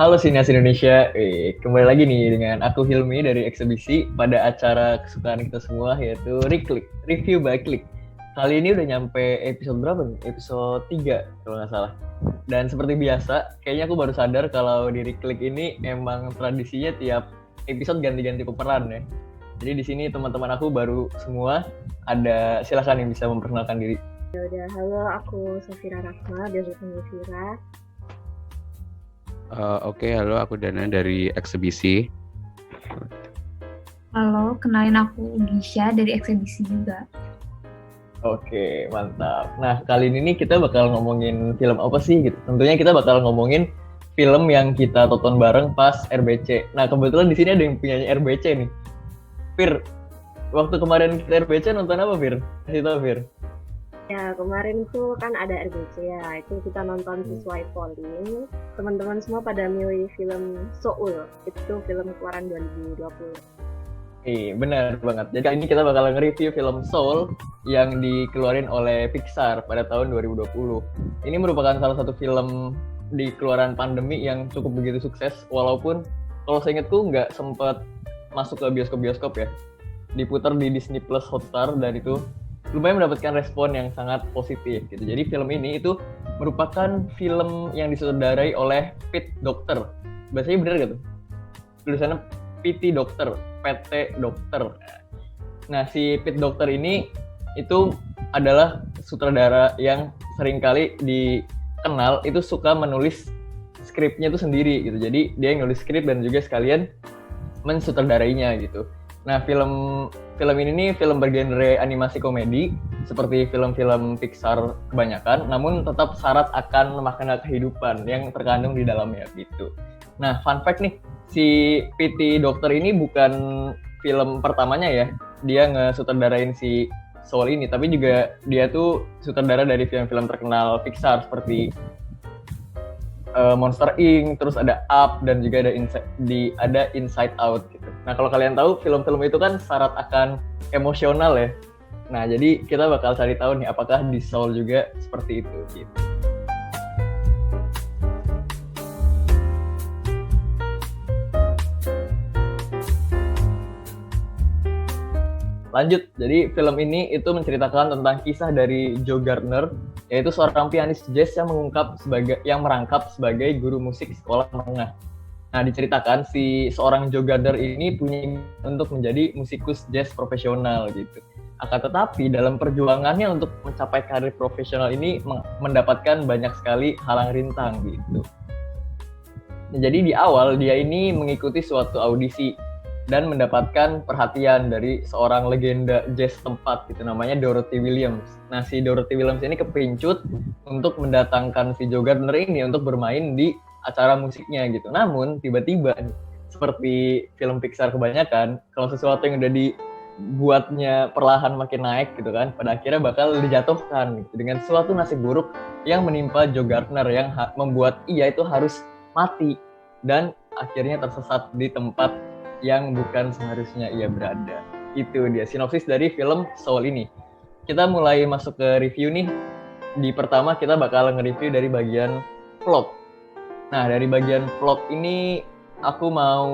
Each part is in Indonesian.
Halo Sinas Indonesia, kembali lagi nih dengan aku Hilmi dari Eksebisi pada acara kesukaan kita semua yaitu Reclick, Review by Click. Kali ini udah nyampe episode berapa nih? Episode 3 kalau nggak salah. Dan seperti biasa, kayaknya aku baru sadar kalau di Reclick ini emang tradisinya tiap episode ganti-ganti pemeran ya. Jadi di sini teman-teman aku baru semua, silakan yang bisa memperkenalkan diri. Udah, halo, aku Safira Rahma, biasa panggil Fira. Oke, halo, aku Dana dari Eksebisi. Halo, kenalin aku Gisha dari Eksebisi juga. Oke, mantap. Nah, kali ini kita bakal ngomongin film apa sih gitu. Tentunya kita bakal ngomongin film yang kita tonton bareng pas RBC. Nah, kebetulan di sini ada yang punya RBC nih. Fir, waktu kemarin kita RBC nonton apa, Fir? Kasih tau, Fir. Ya, kemarin tuh kan ada RBC ya, itu kita nonton sesuai polling. Teman-teman semua pada milih film Soul, itu film keluaran 2020. Benar banget. Jadi kali ini kita bakal nge-review film Soul yang dikeluarin oleh Pixar pada tahun 2020. Ini merupakan salah satu film di keluaran pandemi yang cukup begitu sukses, walaupun kalau saya ingatku nggak sempat masuk ke bioskop-bioskop ya. Diputar di Disney Plus Hotstar dan itu lumayan mendapatkan respon yang sangat positif gitu. Jadi film ini itu merupakan film yang disutradarai oleh Pete Docter. Bahasanya bener gak tuh? Tulisannya PT Docter, PT Docter. Nah, si Pete Docter ini itu adalah sutradara yang seringkali dikenal itu suka menulis skripnya itu sendiri gitu. Jadi dia yang nulis skrip dan juga sekalian mensutradarainya gitu. Nah, film ini nih film bergenre animasi komedi seperti film-film Pixar kebanyakan, namun tetap syarat akan makna kehidupan yang terkandung di dalamnya gitu. Nah, fun fact nih, si PT Dokter ini bukan film pertamanya ya, dia nge-sutradarain si Soul ini, tapi juga dia tuh sutradara dari film-film terkenal Pixar seperti Monster Inc, terus ada Up dan juga ada Inside Out gitu. Nah, kalau kalian tahu film-film itu kan syarat akan emosional ya. Nah, jadi kita bakal cari tahu nih apakah di Soul juga seperti itu gitu. Lanjut, jadi film ini itu menceritakan tentang kisah dari Joe Gardner, yaitu seorang pianis jazz yang merangkap sebagai guru musik sekolah menengah. Nah, diceritakan si seorang Joe Gardner ini punya untuk menjadi musikus jazz profesional gitu. Akan tetapi dalam perjuangannya untuk mencapai karir profesional ini mendapatkan banyak sekali halang rintang gitu. Nah, jadi di awal dia ini mengikuti suatu audisi dan mendapatkan perhatian dari seorang legenda jazz tempat gitu, namanya Dorothy Williams. Nah, si Dorothy Williams ini kepincut untuk mendatangkan si Joe Gardner ini untuk bermain di acara musiknya gitu. Namun tiba-tiba seperti film Pixar kebanyakan, kalau sesuatu yang udah dibuatnya perlahan makin naik gitu kan, pada akhirnya bakal dijatuhkan gitu, dengan suatu nasib buruk yang menimpa Joe Gardner yang membuat ia itu harus mati dan akhirnya tersesat di tempat yang bukan seharusnya ia berada. Itu dia sinopsis dari film Soul ini. Kita mulai masuk ke review nih. Di pertama kita bakal nge-review dari bagian plot. Nah, dari bagian plot ini aku mau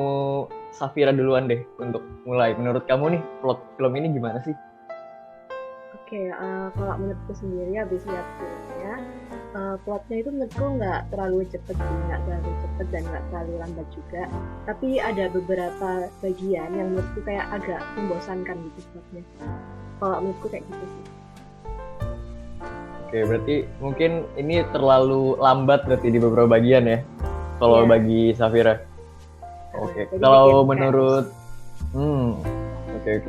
Safira duluan deh untuk mulai. Menurut kamu nih plot film ini gimana sih? Oke, kalau menurutku sendiri habis lihat filmnya, plotnya itu menurutku nggak terlalu cepet dan nggak terlalu lambat juga. Tapi ada beberapa bagian yang menurutku kayak agak membosankan gitu plotnya. Kalau menurutku kayak gitu sih. Oke, berarti mungkin ini terlalu lambat berarti di beberapa bagian ya. Kalau bagi Safira. Oke, kalau menurut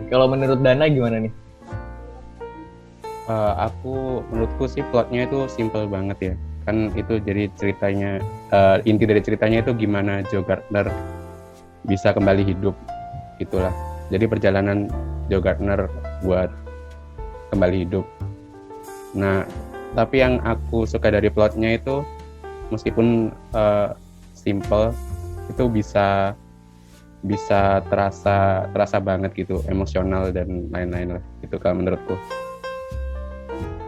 Kalau menurut Dana gimana nih? Menurutku sih plotnya itu simple banget ya. Kan itu jadi ceritanya, inti dari ceritanya itu gimana Joe Gardner bisa kembali hidup, itulah. Jadi perjalanan Joe Gardner buat kembali hidup. Nah, tapi yang aku suka dari plotnya itu meskipun simple, itu bisa terasa banget gitu, emosional dan lain-lain lah. Itu kalau menurutku.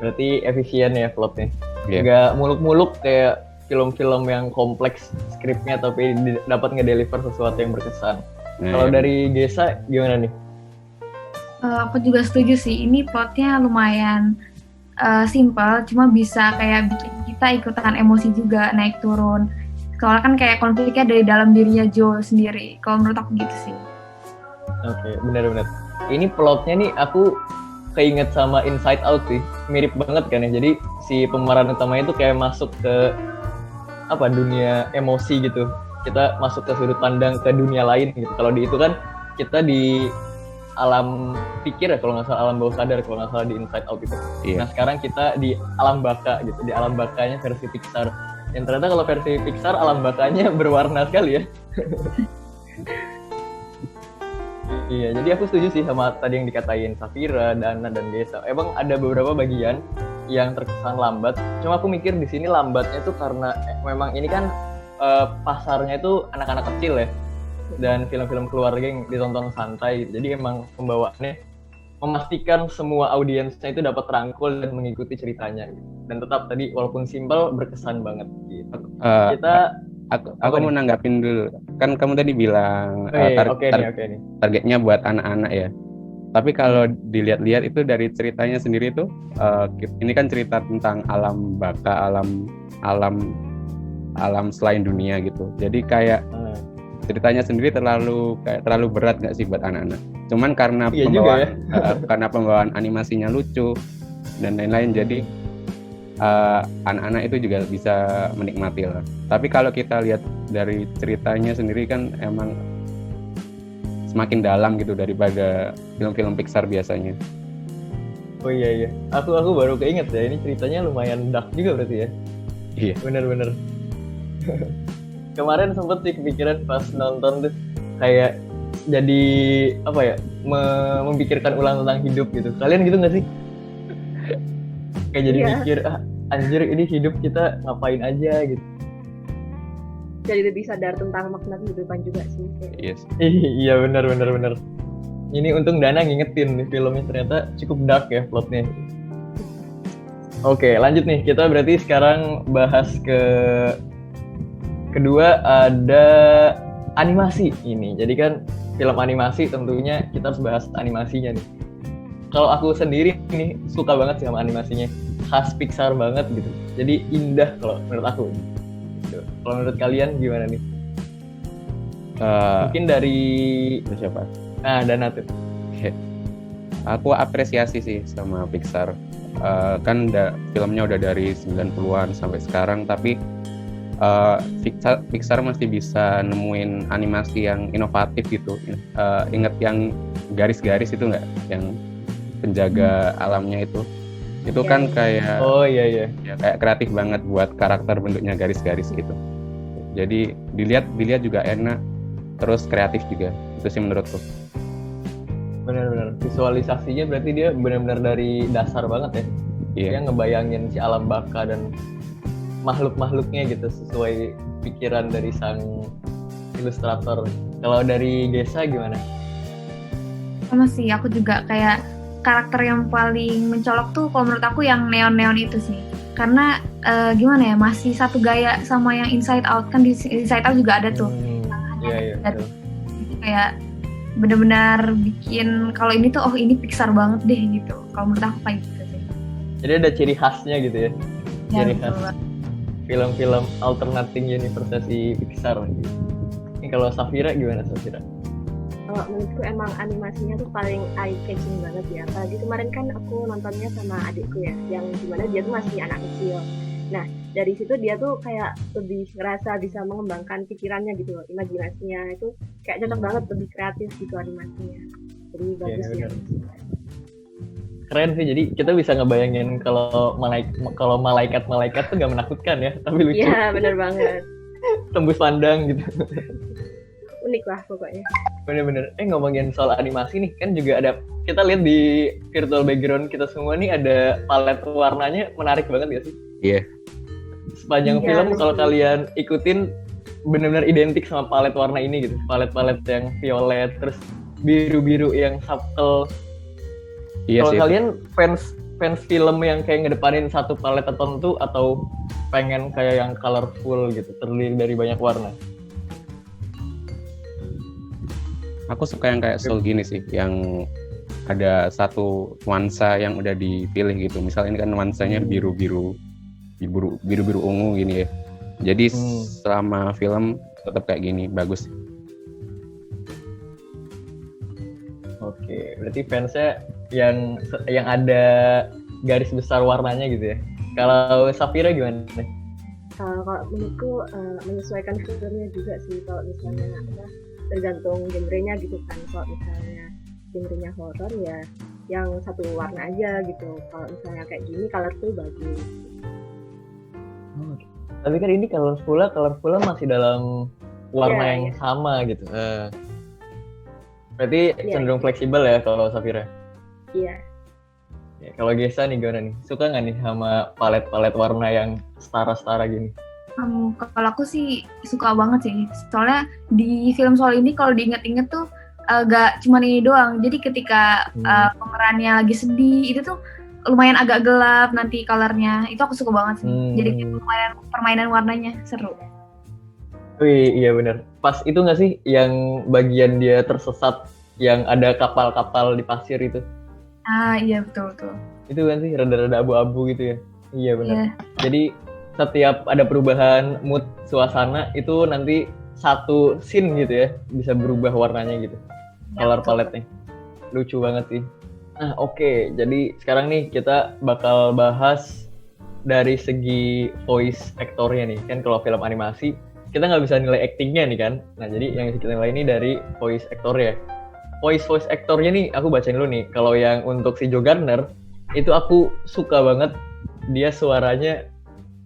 Berarti efisien ya plotnya. Nggak muluk-muluk kayak film-film yang kompleks skripnya tapi dapat ngedeliver sesuatu yang berkesan. Nah, Kalau dari Gesa gimana nih? Aku juga setuju sih. Ini plotnya lumayan simple, cuma bisa kayak bikin kita ikutan emosi juga naik turun. Soalnya kan kayak konfliknya dari dalam dirinya Joe sendiri. Kalau menurut aku gitu sih. Oke, benar-benar. Ini plotnya nih aku keinget sama Inside Out sih. Mirip banget kan ya. Jadi si pemeran utamanya itu kayak masuk ke dunia emosi gitu. Kita masuk ke sudut pandang ke dunia lain gitu. Kalau di itu kan kita di alam pikir ya kalau nggak salah, alam bawah sadar kalau nggak salah di Inside Out itu. Iya. Nah sekarang kita di alam baka gitu, di alam bakanya versi Pixar. Yang ternyata kalau versi Pixar alam bakanya berwarna sekali ya. Iya, jadi aku setuju sih sama tadi yang dikatain Safira, Dana, dan Gesa. Emang ada beberapa bagian yang terkesan lambat. Cuma aku mikir di sini lambatnya tuh karena memang ini kan pasarnya itu anak-anak kecil ya. Dan film-film keluarga yang ditonton santai. Jadi emang pembawaannya memastikan semua audiensnya itu dapat rangkul dan mengikuti ceritanya. Dan tetap tadi walaupun simpel berkesan banget gitu. Aku mau nanggapin dulu. Kan kamu tadi bilang targetnya buat anak-anak ya. Tapi kalau dilihat-lihat itu dari ceritanya sendiri tuh, ini kan cerita tentang alam baka, alam selain dunia gitu. Jadi kayak ceritanya sendiri terlalu berat nggak sih buat anak-anak? Cuman karena karena pembawaan animasinya lucu dan lain-lain, jadi anak-anak itu juga bisa menikmati lah. Tapi kalau kita lihat dari ceritanya sendiri kan emang semakin dalam gitu daripada film-film Pixar biasanya. Oh iya. Aku baru keinget ya, ini ceritanya lumayan dark juga berarti ya. Iya. Bener. Kemarin sempet sih kepikiran pas nonton tuh kayak jadi memikirkan ulang tentang hidup gitu. Kalian gitu nggak sih? Kayak jadi mikir anjir ini hidup kita ngapain aja gitu. Jadi lebih sadar tentang makna kehidupan juga sih. Yes. Iya benar. Ini untung Dana ngingetin nih, filmnya ternyata cukup dark ya plotnya. Oke, lanjut nih, kita berarti sekarang bahas kedua ada animasi ini. Jadi kan film animasi tentunya kita harus bahas animasinya nih. Kalau aku sendiri nih suka banget sih sama animasinya, khas Pixar banget gitu. Jadi indah kalau menurut aku. Gitu. Kalau menurut kalian gimana nih? Mungkin dari siapa? Dana tuh. Aku apresiasi sih sama Pixar. Kan filmnya udah dari 90-an sampai sekarang, tapi Pixar masih bisa nemuin animasi yang inovatif gitu. Ingat yang garis-garis itu nggak? Yang penjaga alamnya itu kan kayak iya. Ya, kayak kreatif banget buat karakter bentuknya garis-garis gitu. Jadi dilihat juga enak, terus kreatif juga. Itu sih menurutku. Benar. Visualisasinya berarti dia benar-benar dari dasar banget ya. Iya. Dia ngebayangin si alam baka dan makhluk-makhluknya gitu sesuai pikiran dari sang ilustrator. Kalau dari Gesa gimana? Sama sih, aku juga kayak karakter yang paling mencolok tuh kalau menurut aku yang neon-neon itu sih. Karena gimana ya, masih satu gaya sama yang Inside Out. Kan di Inside Out juga ada tuh. Iya. Jadi kayak benar-benar bikin kalau ini tuh ini Pixar banget deh gitu. Kalau menurut aku kayak gitu sih. Jadi ada ciri khasnya gitu ya. Ciri khas betul. Film-film alternating universe si Pixar gitu. Ini kalau Safira gimana Safira? Kalau menurutku emang animasinya tuh paling eye catching banget ya. Apalagi kemarin kan aku nontonnya sama adikku ya, yang dimana dia tuh masih anak kecil. Nah dari situ dia tuh kayak lebih ngerasa bisa mengembangkan pikirannya gitu loh, imajinasinya itu kayak cocok banget, lebih kreatif gitu animasinya. Jadi bagus ya. Keren sih, jadi kita bisa ngebayangin kalau malaikat tuh gak menakutkan ya, tapi lucu. Iya benar banget. Tembus pandang gitu. Unik lah pokoknya. Bener-bener. Ngomongin soal animasi nih, kan juga ada, kita lihat di virtual background kita semua nih ada palet warnanya menarik banget gak sih? Iya. Sepanjang film kalau kalian ikutin benar-benar identik sama palet warna ini gitu. Palet-palet yang violet, terus biru-biru yang subtle. Iya. Kalau kalian fans fans film yang kayak ngedepanin satu palet tertentu atau pengen kayak yang colorful gitu, terdiri dari banyak warna? Aku suka yang kayak Soul gini sih, yang ada satu nuansa yang udah dipilih gitu. Misal ini kan nuansanya biru-biru ungu gini ya. Jadi selama film tetap kayak gini, bagus. Oke, berarti fansnya yang ada garis besar warnanya gitu ya. Kalau Safira gimana? Kalau menurutku menyesuaikan filmnya juga sih. Kalau misalnya tergantung genrenya gitu kan. Kalau misalnya genrenya horor ya yang satu warna aja gitu. Kalau misalnya kayak gini colorful bagus. Tapi kan ini colorful masih dalam warna yang sama gitu. Berarti cenderung fleksibel ya kalau Safira? Iya. Ya, kalau Gesa nih gimana nih? Suka nggak nih sama palet-palet warna yang setara-setara gini? Kalau aku sih suka banget sih. Soalnya di film Soul ini kalau diinget-inget tuh gak cuma ini doang. Jadi ketika pemerannya lagi sedih, itu tuh lumayan agak gelap nanti colornya. Itu aku suka banget sih. Jadi lumayan permainan warnanya seru. Wih, iya benar. Pas itu nggak sih yang bagian dia tersesat yang ada kapal-kapal di pasir itu? Iya betul. Itu kan sih rada-rada abu-abu gitu ya? Iya benar. Yeah. Jadi setiap ada perubahan mood suasana itu nanti satu scene gitu ya bisa berubah warnanya gitu. Color paletnya. Lucu banget sih. Nah oke. Jadi sekarang nih kita bakal bahas dari segi voice actornya nih. Kan kalau film animasi kita nggak bisa nilai actingnya nih kan. Nah jadi yang kita nilai ini dari voice actor ya. Voice actornya nih aku bacain dulu nih. Kalau yang untuk si Joe Gardner itu aku suka banget. Dia suaranya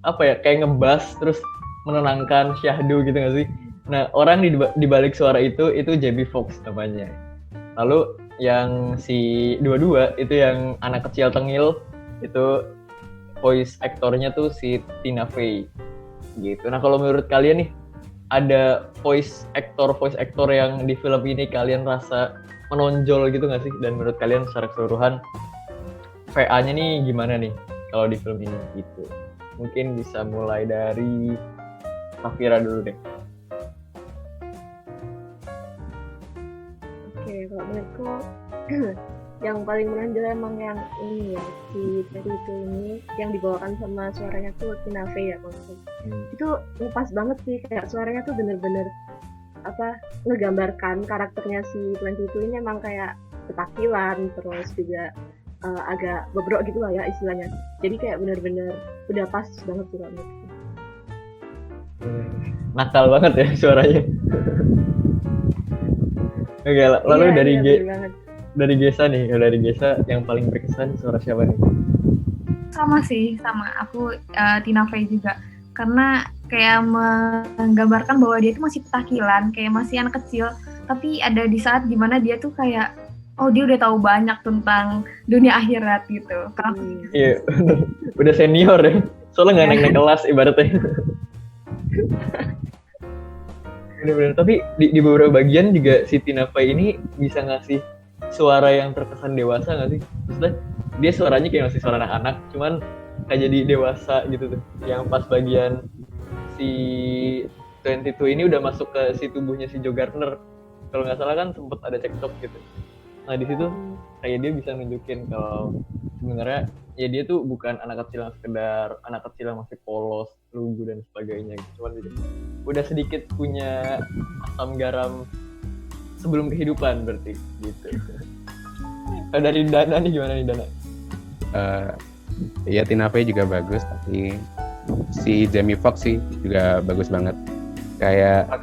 apa ya, kayak ngebas terus menenangkan, syahdu gitu nggak sih. Nah orang di balik suara itu Jamie Foxx namanya. Lalu yang si dua itu yang anak kecil tengil itu voice aktornya tuh si Tina Fey gitu. Nah kalau menurut kalian nih ada voice actor yang di film ini kalian rasa menonjol gitu nggak sih? Dan menurut kalian secara keseluruhan VA-nya nih gimana nih kalau di film ini gitu? Mungkin bisa mulai dari Safira dulu deh. Oke, kalau menurutku yang paling menonjol emang yang ini ya, si tadi itu ini yang dibawakan sama suaranya tuh Tina Fey ya itu ngepas banget sih, kayak suaranya tuh bener-bener ngegambarkan karakternya si 22 ini emang kayak ketakilan, terus juga agak bobrok gitu lah ya istilahnya. Jadi kayak bener-bener udah pas banget sih kalau menurutku. Nakal banget ya suaranya. Oke, lalu dari Gesa nih, dari Gesa yang paling berkesan suara siapa nih? Sama aku Tina Fey juga, karena kayak menggambarkan bahwa dia tuh masih petakilan, kayak masih anak kecil, tapi ada di saat dimana dia tuh kayak dia udah tahu banyak tentang dunia akhirat gitu. Iya, udah senior ya, soalnya nggak naik kelas ibaratnya. Bener-bener, tapi di beberapa bagian juga si Tina Fey ini bisa ngasih suara yang terkesan dewasa nggak sih? Maksudnya dia suaranya kayak masih suara anak-anak, cuman kayak jadi dewasa gitu tuh. Yang pas bagian si 22 ini udah masuk ke si tubuhnya si Joe Gardner. Kalau nggak salah kan sempet ada cekcok gitu. Nah di situ kayak dia bisa nunjukin kalau sebenarnya ya dia tuh bukan anak kecil yang sekedar anak kecil yang masih polos, lugu dan sebagainya gitu. Cuman gitu, udah sedikit punya asam garam sebelum kehidupan berarti gitu. Dari Dana nih gimana nih Dana? Ya Tina Fey juga bagus, tapi si Jamie Foxx sih juga bagus banget. Kayak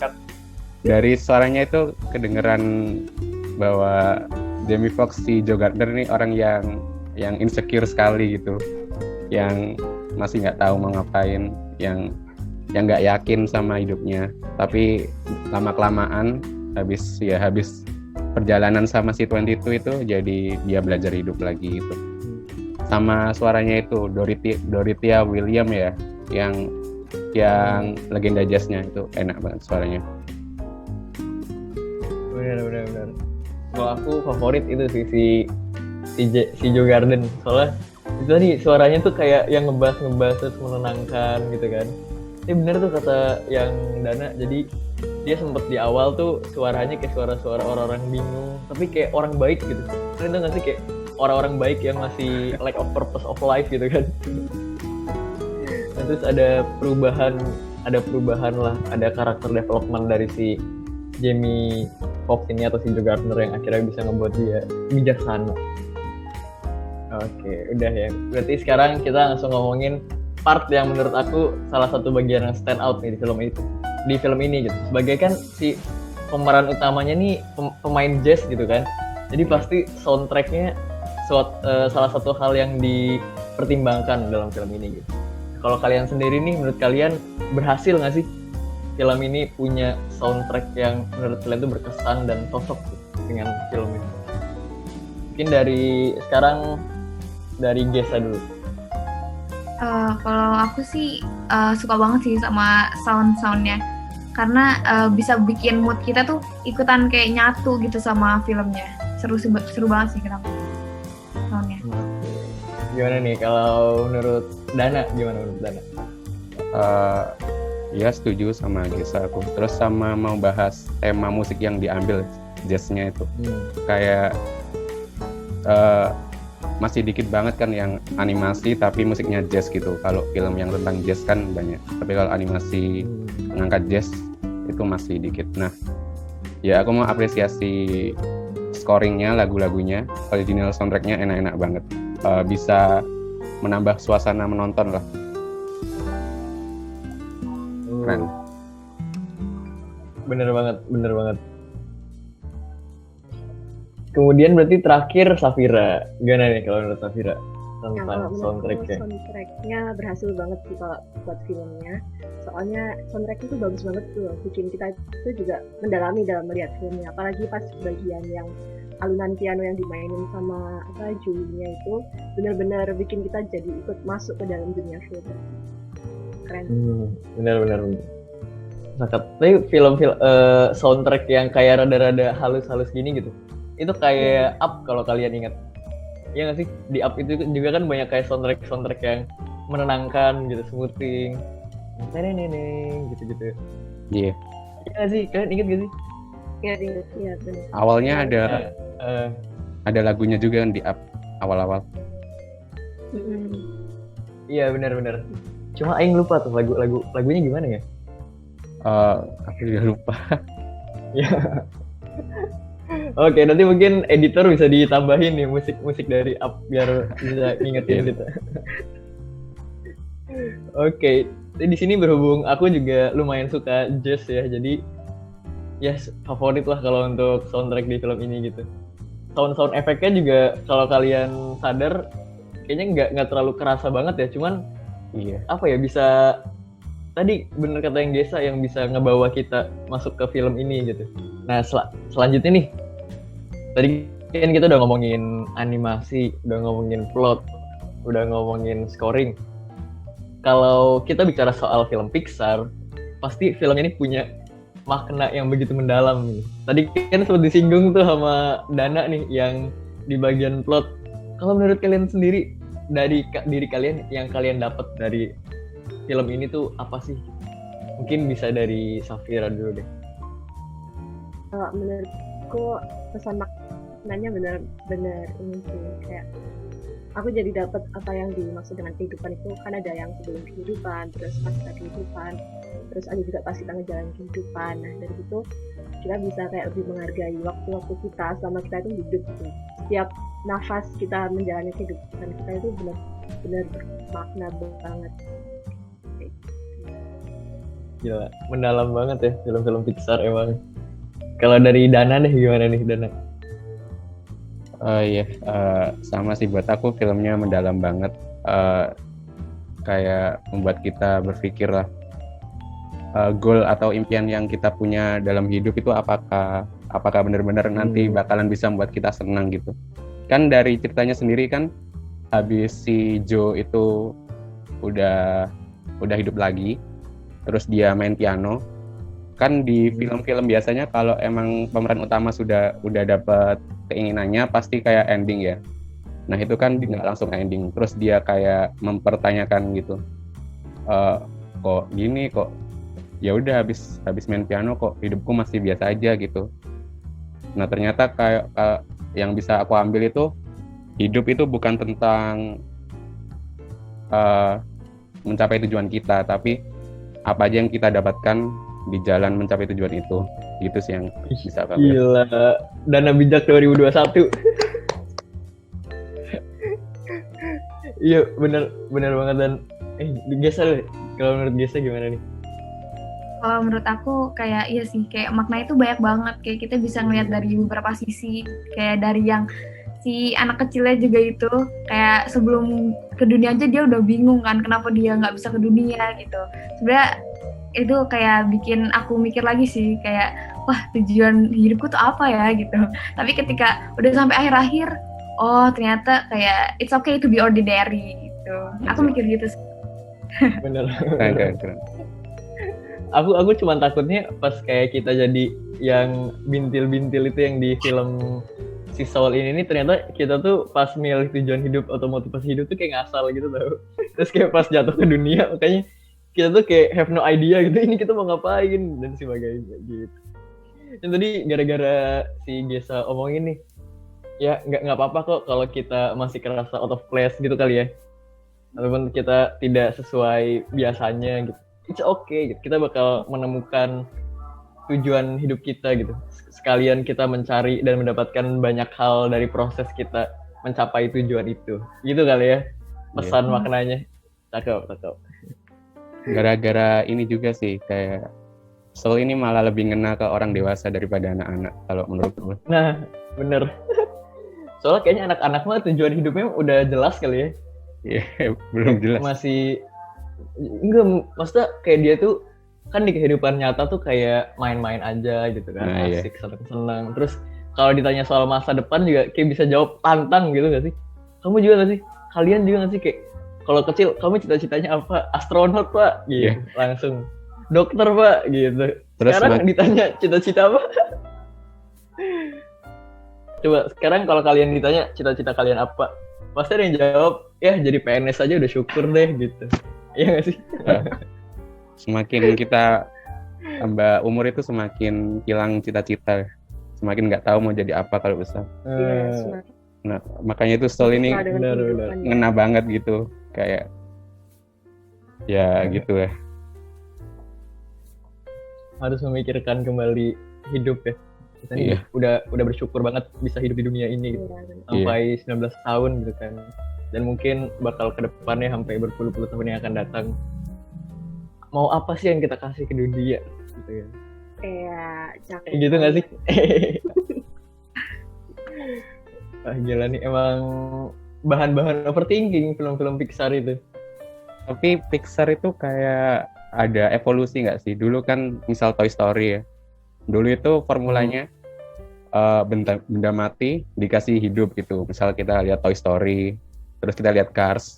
dari suaranya itu kedengeran bahwa Jamie Foxx si Joe Gardner nih orang yang insecure sekali gitu, yang masih nggak tahu mau ngapain, yang nggak yakin sama hidupnya. Tapi lama kelamaan habis perjalanan sama si 22 itu jadi dia belajar hidup lagi gitu. Sama suaranya itu Dorothea Williams ya, yang legenda jazznya itu enak banget suaranya. Benar. Kalau aku favorit itu sih si Joe Gardner, soalnya Itu tadi suaranya tuh kayak yang ngebas terus menenangkan gitu kan. Ini bener tuh kata yang Dana, jadi dia sempet di awal tuh suaranya kayak suara-suara orang-orang bingung, tapi kayak orang baik gitu. Kalian tau gak sih kayak orang-orang baik yang masih lack of purpose of life gitu kan. Nah, terus ada perubahan lah, ada karakter development dari si Jamie Foxx ini atau si Joe Gardner yang akhirnya bisa ngebuat dia bijaksana. Oke, udah ya. Berarti sekarang kita langsung ngomongin part yang menurut aku salah satu bagian yang stand out nih di film itu. Di film ini gitu. Sebagai kan si pemeran utamanya nih pemain jazz gitu kan. Jadi pasti soundtracknya salah satu hal yang dipertimbangkan dalam film ini gitu. Kalau kalian sendiri nih, menurut kalian berhasil nggak sih film ini punya soundtrack yang menurut kalian tuh berkesan dan cocok tuh dengan film ini? Mungkin dari Gesa dulu. Kalau aku sih suka banget sih sama soundnya, karena bisa bikin mood kita tuh ikutan kayak nyatu gitu sama filmnya. Seru banget sih kenapa soundnya. Gimana nih kalau menurut Dana? Ya setuju sama Gesa aku. Terus sama mau bahas tema musik yang diambil jazznya itu. Kayak masih dikit banget kan yang animasi tapi musiknya jazz gitu. Kalau film yang tentang jazz kan banyak. Tapi kalau animasi mengangkat jazz itu masih dikit. Nah, ya aku mau apresiasi scoringnya, lagu-lagunya, original soundtracknya enak-enak banget. Bisa menambah suasana menonton lah. Keren. Bener banget. Kemudian berarti terakhir Safira. Gimana nih kalau menurut Safira tentang soundtracknya? Soundtracknya berhasil banget sih kalau buat filmnya. Soalnya soundtracknya tuh bagus banget tuh, bikin kita itu juga mendalami dalam melihat filmnya. Apalagi pas bagian yang alunan piano yang dimainin sama Julie-nya itu benar-benar bikin kita jadi ikut masuk ke dalam dunia film. Keren. Benar. Tapi film soundtrack yang kayak rada-rada halus-halus gini gitu, itu kayak Up kalau kalian ingat. Iya nggak sih? Di Up itu juga kan banyak kayak soundtrack yang menenangkan gitu, smoothing, neneng gitu. Iya. Iya nggak sih? Kalian ingat gak sih? Iya benar. Awalnya ada lagunya juga kan di Up awal-awal. Iya benar. Cuma Aing lupa tuh lagunya gimana ya? Aku juga lupa. Ya. Oke, nanti mungkin editor bisa ditambahin nih musik dari Up biar bisa ngingetin kita. Oke, di sini berhubung aku juga lumayan suka jazz ya, jadi favorit lah kalau untuk soundtrack di film ini gitu. Sound efeknya juga kalau kalian sadar kayaknya nggak terlalu kerasa banget ya, cuman apa ya, bisa tadi bener kata yang Gesa yang bisa ngebawa kita masuk ke film ini gitu. Nah selanjutnya nih, tadi kan kita udah ngomongin animasi, udah ngomongin plot, udah ngomongin scoring. Kalau kita bicara soal film Pixar, pasti film ini punya makna yang begitu mendalam nih. Tadi kan sempat disinggung tuh sama Dana nih yang di bagian plot. Kalau menurut kalian sendiri, dari diri kalian yang kalian dapat dari film ini tuh apa sih? Mungkin bisa dari Safira dulu deh. Kalau menurutku pesan maknanya benar-benar ini sih, kayak aku jadi dapat apa yang dimaksud dengan kehidupan itu. Kan ada yang sebelum kehidupan, terus pasca kehidupan, terus ada juga pas kita ngejalanin kehidupan. Nah dari situ kita bisa kayak lebih menghargai waktu-waktu kita selama kita itu hidup gitu. Setiap nafas kita menjalani kehidupan kita itu benar-benar bermakna banget. Gila, mendalam banget ya film-film Pixar emang. Kalau dari Dana deh, gimana nih Dana? Sama sih, buat aku filmnya mendalam banget. Kayak membuat kita berpikir lah, goal atau impian yang kita punya dalam hidup itu apakah benar-benar nanti bakalan bisa membuat kita senang gitu. Kan dari ceritanya sendiri kan, habis si Joe itu udah hidup lagi, terus dia main piano. Kan di film-film biasanya kalau emang pemeran utama udah dapat keinginannya pasti kayak ending ya. Nah itu kan nggak langsung ending, terus dia kayak mempertanyakan gitu, kok gini, kok ya udah habis main piano kok hidupku masih biasa aja gitu. Nah ternyata kayak yang bisa aku ambil itu, hidup itu bukan tentang mencapai tujuan kita, tapi apa aja yang kita dapatkan di jalan mencapai tujuan itu. Gitu sih yang bisa aku ambil. Gila, Dana Bijak 2021. Iya, bener banget. Dan Gesa deh, kalau menurut Gesa gimana nih? Kalau menurut aku kayak iya sih, kayak makna itu banyak banget. Kayak kita bisa ngeliat dari beberapa sisi, kayak dari yang si anak kecilnya juga itu kayak sebelum ke dunia aja dia udah bingung kan kenapa dia nggak bisa ke dunia gitu. Sebenarnya itu kayak bikin aku mikir lagi sih, kayak wah tujuan hidupku tuh apa ya gitu. Tapi ketika udah sampai akhir-akhir, oh ternyata kayak it's okay to be ordinary gitu. Aku mikir gitu sih. Bener. Keren. Aku cuma takutnya pas kayak kita jadi yang bintil-bintil itu yang di film si Soul ini ternyata kita tuh pas milih tujuan hidup atau motivasi hidup tuh kayak ngasal gitu tau. Terus kayak pas jatuh ke dunia makanya kita tuh kayak have no idea gitu ini kita mau ngapain dan sebagainya gitu. Dan tadi gara-gara si Gesa omongin nih, ya nggak apa-apa kok kalau kita masih kerasa out of place gitu kali ya, ataupun kita tidak sesuai biasanya gitu. It's okay gitu. Kita bakal menemukan tujuan hidup kita gitu. Sekalian kita mencari dan mendapatkan banyak hal dari proses kita mencapai tujuan itu. Gitu kali ya pesan maknanya. Cakep. Gara-gara ini juga sih kayak Soul ini malah lebih ngena ke orang dewasa daripada anak-anak kalau menurut gue. Nah, bener. Soalnya kayaknya anak-anak mah tujuan hidupnya udah jelas kali ya. Iya, belum jelas. Enggak, maksudnya kayak dia tuh kan di kehidupan nyata tuh kayak main-main aja gitu kan, asik, seneng. Terus kalau ditanya soal masa depan juga kayak bisa jawab lantang gitu gak sih? Kamu juga gak sih? Kalian juga gak sih kayak kalau kecil kamu cita-citanya apa? Astronot pak, gitu. Langsung dokter pak, gitu. Terus sekarang ditanya cita-cita apa? Coba sekarang kalau kalian ditanya cita-cita kalian apa, pasti ada yang jawab ya jadi PNS aja udah syukur deh gitu. Iya gak sih? Semakin kita tambah umur itu semakin hilang cita-cita, semakin nggak tahu mau jadi apa kalau besar. Nah makanya itu Soul ini ngena banget gitu, kayak ya gitu ya. Harus memikirkan kembali hidup ya. Kita udah bersyukur banget bisa hidup di dunia ini gitu. Sampai 19 tahun gitu kan. Dan mungkin bakal ke depannya sampai berpuluh-puluh tahun yang akan datang. Mau apa sih yang kita kasih ke dunia gitu ya. Cakep. Gitu gak sih? Gila nih emang bahan-bahan overthinking film-film Pixar itu. Tapi Pixar itu kayak ada evolusi nggak sih? Dulu kan misal Toy Story ya. Dulu itu formulanya benda mati dikasih hidup gitu. Misal kita lihat Toy Story, terus kita lihat Cars.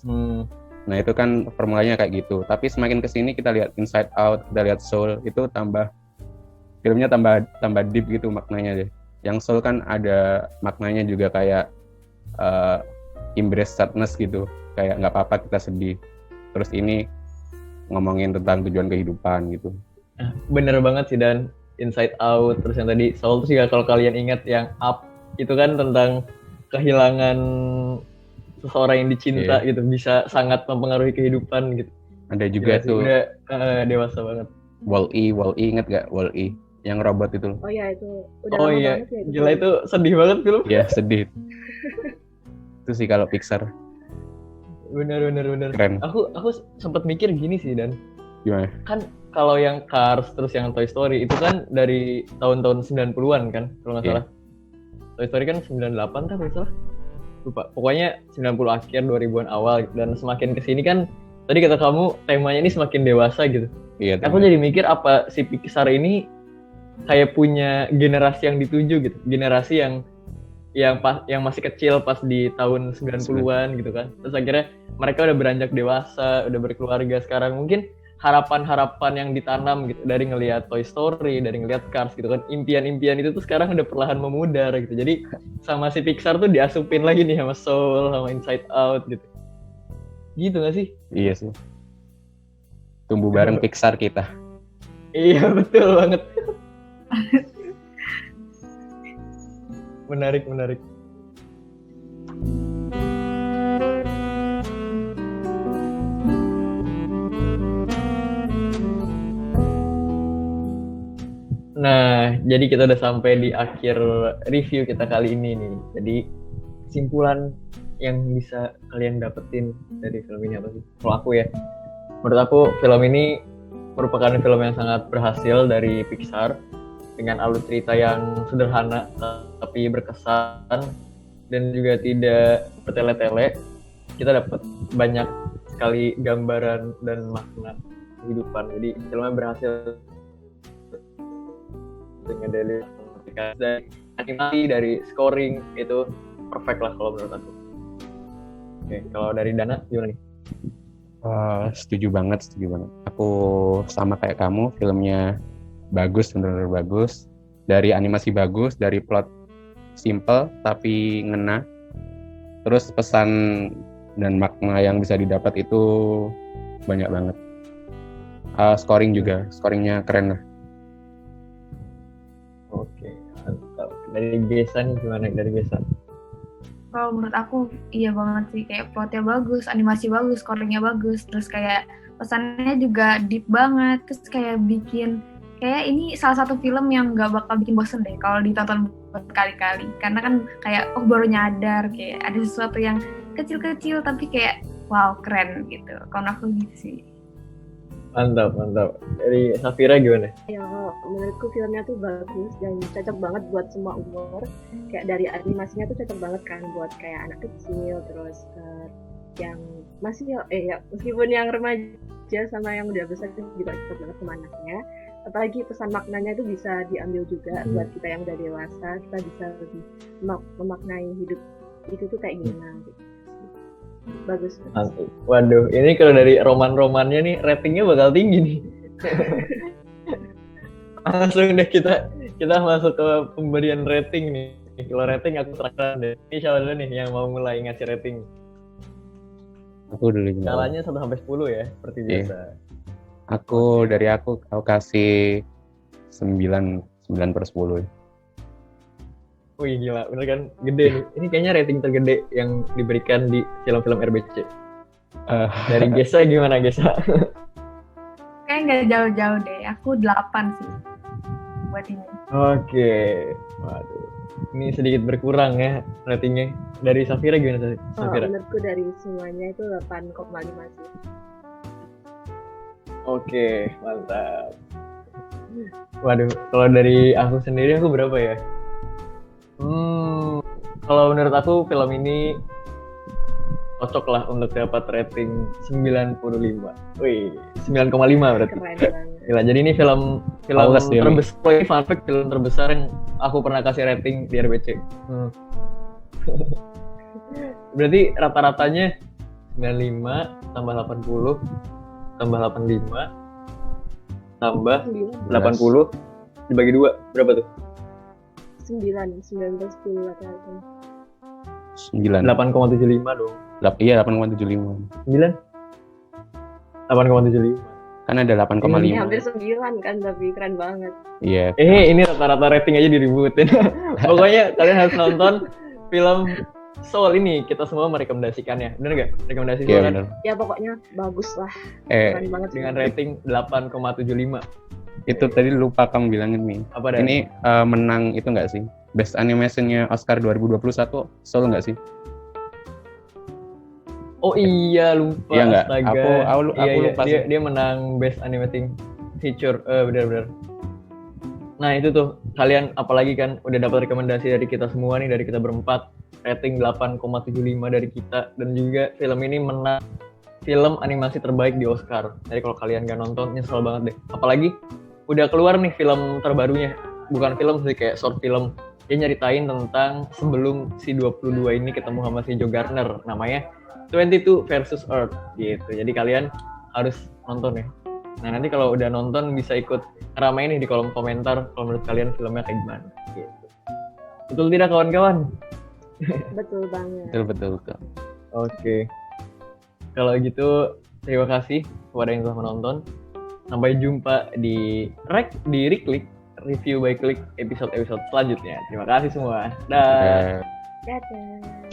Nah itu kan formulanya kayak gitu. Tapi semakin kesini kita lihat Inside Out, kita lihat Soul, itu filmnya tambah deep gitu maknanya deh. Yang Soul kan ada maknanya juga kayak embrace sadness gitu, kayak nggak apa-apa kita sedih. Terus ini ngomongin tentang tujuan kehidupan gitu. Bener banget sih, dan Inside Out, terus yang tadi Soul tuh juga kalau kalian ingat yang Up itu kan tentang kehilangan seseorang yang dicinta gitu, bisa sangat mempengaruhi kehidupan gitu. Ada juga tuh udah dewasa banget. Wall-E inget gak Wall-E yang robot itu? Oh iya itu udah lama banget ya. Gila itu sedih banget film. Iya sedih. Itu sih kalau Pixar. Bener. Keren. Aku sempat mikir gini sih, Dan. Gimana? Kan kalau yang Cars terus yang Toy Story itu kan dari tahun-tahun 90-an kan kalau nggak salah. Toy Story kan 98 kan kalau nggak salah. Lupa. Pokoknya 90 akhir 2000-an awal gitu. Dan semakin kesini kan tadi kata kamu temanya ini semakin dewasa gitu. Iya. Aku jadi mikir apa si Pixar ini kayak punya generasi yang dituju gitu. Generasi yang masih kecil pas di tahun 90-an gitu kan. Terus akhirnya mereka udah beranjak dewasa, udah berkeluarga sekarang. Mungkin harapan-harapan yang ditanam gitu dari ngelihat Toy Story, dari ngelihat Cars gitu kan, impian-impian itu tuh sekarang udah perlahan memudar gitu. Jadi sama si Pixar tuh diasupin lagi nih sama Soul, sama Inside Out gitu. Gitu gak sih? Iya sih. Tumbuh bareng Pixar kita. Iya betul banget. Menarik. Nah, jadi kita udah sampai di akhir review kita kali ini nih. Jadi kesimpulan yang bisa kalian dapetin dari film ini apa sih? Kalau aku ya, menurut aku film ini merupakan film yang sangat berhasil dari Pixar dengan alur cerita yang sederhana tapi berkesan dan juga tidak bertele-tele. Kita dapat banyak sekali gambaran dan makna kehidupan. Jadi filmnya berhasil dengan dari animasi, dari scoring itu perfect lah kalau menurut aku. Oke, kalau dari Dana gimana nih? Setuju banget. Aku sama kayak kamu, filmnya bagus, benar-benar bagus. Dari animasi bagus, dari plot simple tapi ngena. Terus pesan dan makna yang bisa didapat itu banyak banget. Scoringnya keren lah. Oke, mantap. Dari Gesa nih gimana dari Gesa? Kalau menurut aku iya banget sih, kayak plotnya bagus, animasi bagus, scoringnya bagus, terus kayak pesannya juga deep banget, terus kayak bikin kayak ini salah satu film yang nggak bakal bikin bosen deh kalau ditonton berkali-kali, karena kan kayak baru nyadar kayak ada sesuatu yang kecil-kecil tapi kayak wow keren gitu. Kalau aku gitu sih. Mantap. Dari Safira gimana? Ya, menurutku filmnya tuh bagus dan cocok banget buat semua umur. Kayak dari animasinya tuh cocok banget kan buat kayak anak kecil, terus yang masih ya meskipun yang remaja sama yang udah besar juga cocok banget sama anaknya. Apalagi pesan maknanya itu bisa diambil juga buat kita yang udah dewasa, kita bisa lebih memaknai hidup itu tuh kayak gimana gitu. Bagus. Waduh, ini kalau dari roman-romannya nih ratingnya bakal tinggi nih. Langsung deh kita masuk ke pemberian rating nih. Kalau rating aku terakhir deh. Ini siapa dulu nih yang mau mulai ngasih rating? Aku dulu. Skalanya 1 sampai 10 ya, seperti biasa. Aku kasih 9/10. Wih gila, bener kan? Gede nih. Ini kayaknya rating tergede yang diberikan di film-film RBC. Dari Gesa gimana Gesa? Kayak nggak jauh-jauh deh, aku 8 sih buat ini. Oke, waduh. Ini sedikit berkurang ya ratingnya. Dari Safira gimana Safira? Menurutku dari semuanya itu 8,5 sih. Oke, mantap. Waduh, kalau dari aku sendiri aku berapa ya? Kalau menurut aku film ini cocok lah untuk dapat rating 95. Wih, 9,5 berarti. Keren banget. Gila, jadi ini film terbesar, fun fact, film terbesar yang aku pernah kasih rating di RBC. Berarti rata-ratanya 95 tambah 80 tambah 85 tambah 80 dibagi 2 berapa tuh? 9 plus 10 rata-rata. 9. 8,75 dong. Iya, 8,75. 9? 8,75. Kan ada 8,5. Ini hampir 9 kan, tapi keren banget. Iya. Ini rata-rata rating aja diributin. Pokoknya kalian harus nonton film Soul ini. Kita semua merekomendasikannya. Bener gak? Rekomendasi Iya, kan? bener. Ya pokoknya bagus lah. Keren banget Dengan rating 8,75. Itu tadi lupa kamu bilangin, Mi. Apa dah? Ini menang itu nggak sih? Best Animation-nya Oscar 2021 Soul nggak sih? Oh iya, lupa. Iya nggak? Astaga. Aku lupa sih. Dia menang Best Animating Feature. Benar-benar. Nah itu tuh, kalian apalagi kan udah dapat rekomendasi dari kita semua nih, dari kita berempat. Rating 8,75 dari kita. Dan juga film ini menang film animasi terbaik di Oscar. Jadi kalau kalian nggak nonton, nyesel banget deh. Apalagi udah keluar nih film terbarunya. Bukan film sih, kayak short film. Dia nyeritain tentang sebelum si 22 ini ketemu sama si Joe Gardner. Namanya 22 versus Earth gitu. Jadi kalian harus nonton ya. Nah nanti kalau udah nonton bisa ikut ramai nih di kolom komentar kalau menurut kalian filmnya kayak gimana. Gitu. Betul tidak kawan-kawan? Betul banget. Betul. Oke. Kalau gitu terima kasih kepada yang telah menonton. Sampai jumpa di Riklik Review by Klik episode selanjutnya. Terima kasih semua. Dah. Eh, Dadah.